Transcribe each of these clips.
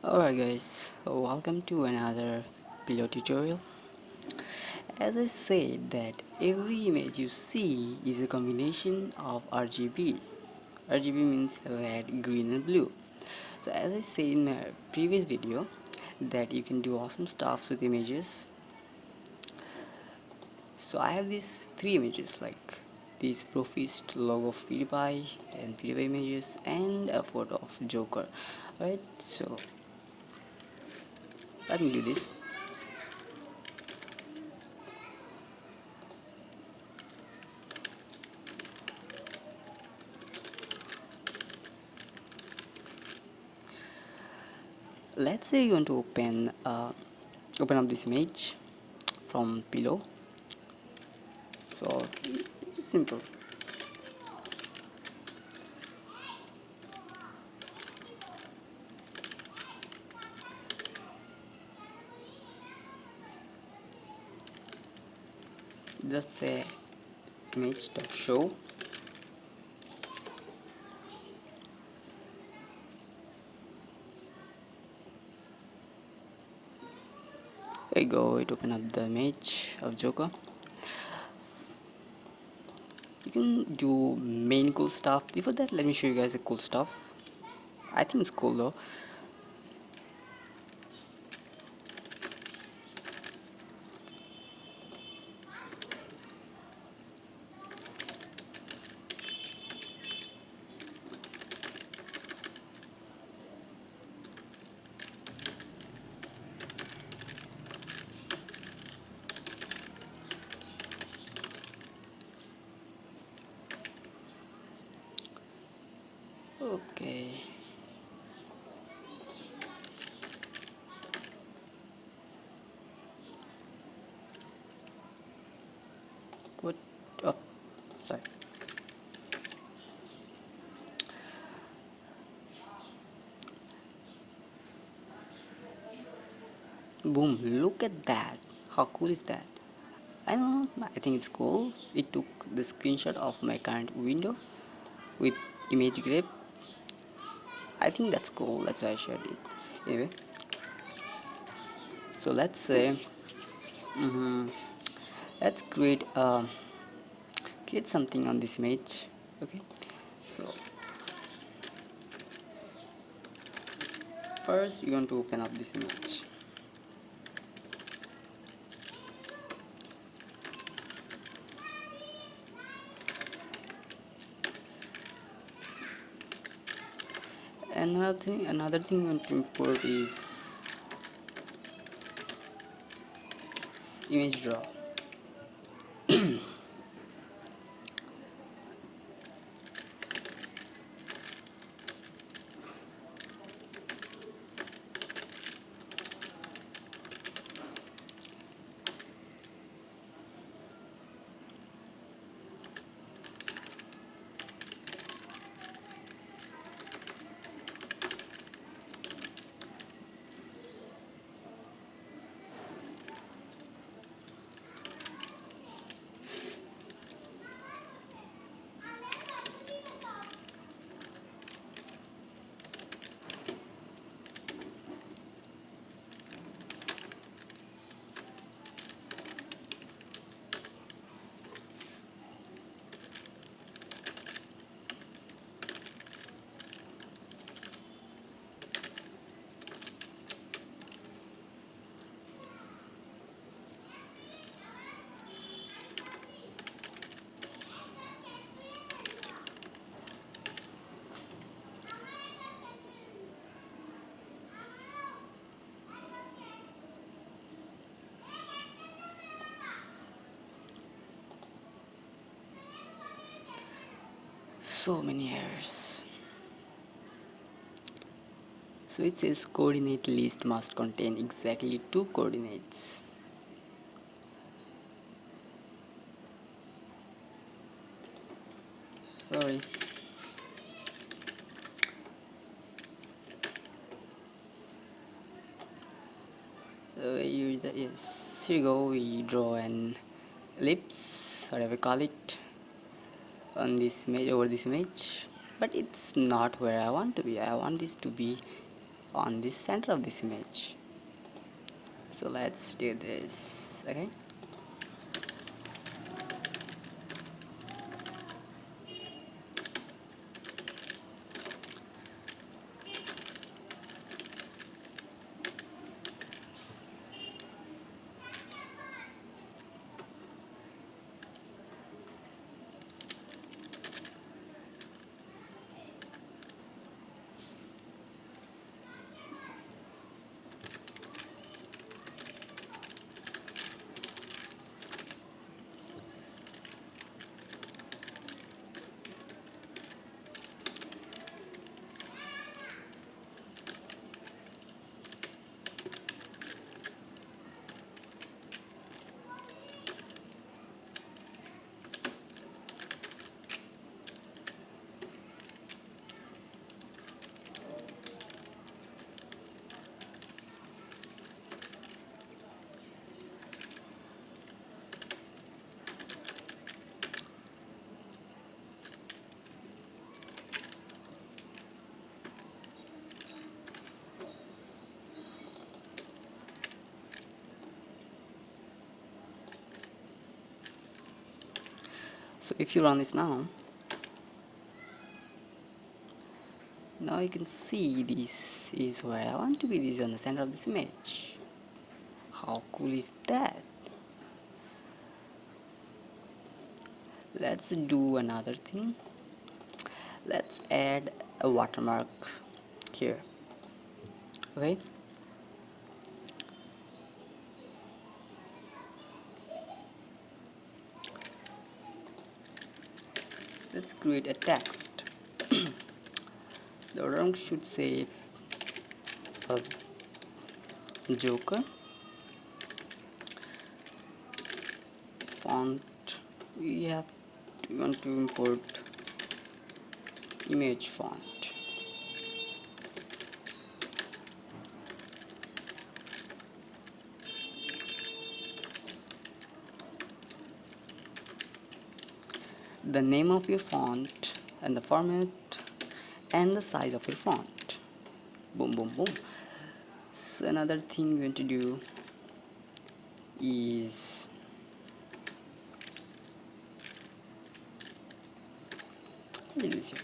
Alright guys, welcome to another below tutorial. As I said that every image you see is a combination of RGB. RGB means red, green and blue. So as I said in my previous video that you can do awesome stuff with images. So I have these three images like this profist logo of PewDiePie and PewDiePie images and a photo of Joker. Alright, so let me do this. Let's say you want to open up this image from below. So it's simple. Just say image.show. There you go, it open up the image of Joker. You can do main cool stuff. Before that, let me show you guys the cool stuff. I think it's cool though. Okay. What? Oh, sorry. Boom! Look at that. How cool is that? I don't know. I think it's cool. It took the screenshot of my current window with image grep. I think that's cool. That's why I shared it. Anyway, so let's say, let's create something on this image. Okay. So first, you want to open up this image. Another thing you want to import is image draw. So many errors. So it says coordinate list must contain exactly 2 coordinates. Sorry. Yes, here you go. We draw an ellipse, whatever we call it, on this image, over this image, but it's not where I want to be. I want this to be on the center of this image. So let's do this. Okay, so if you run this now, you can see this is where I want to be. This is on the center of this image. How cool is that? Let's do another thing. Let's add a watermark here. Okay, let's create a text. The watermark should say Joker. Font, we want to import image font. The name of your font and the format and the size of your font. Boom, boom, boom. So another thing we want to do is this here.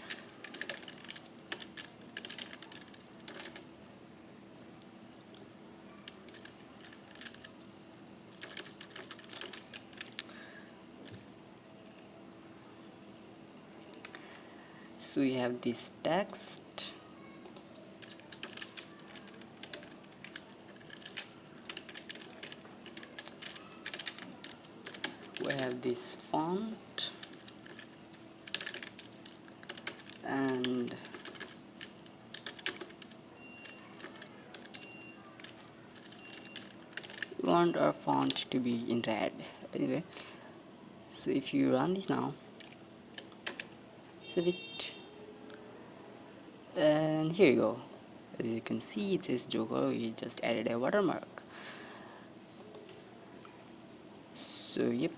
So we have this text, we have this font, and we want our font to be in red. Anyway, so if you run this now, save it, and here you go. As you can see, it says Joker. We just added a watermark. So yep,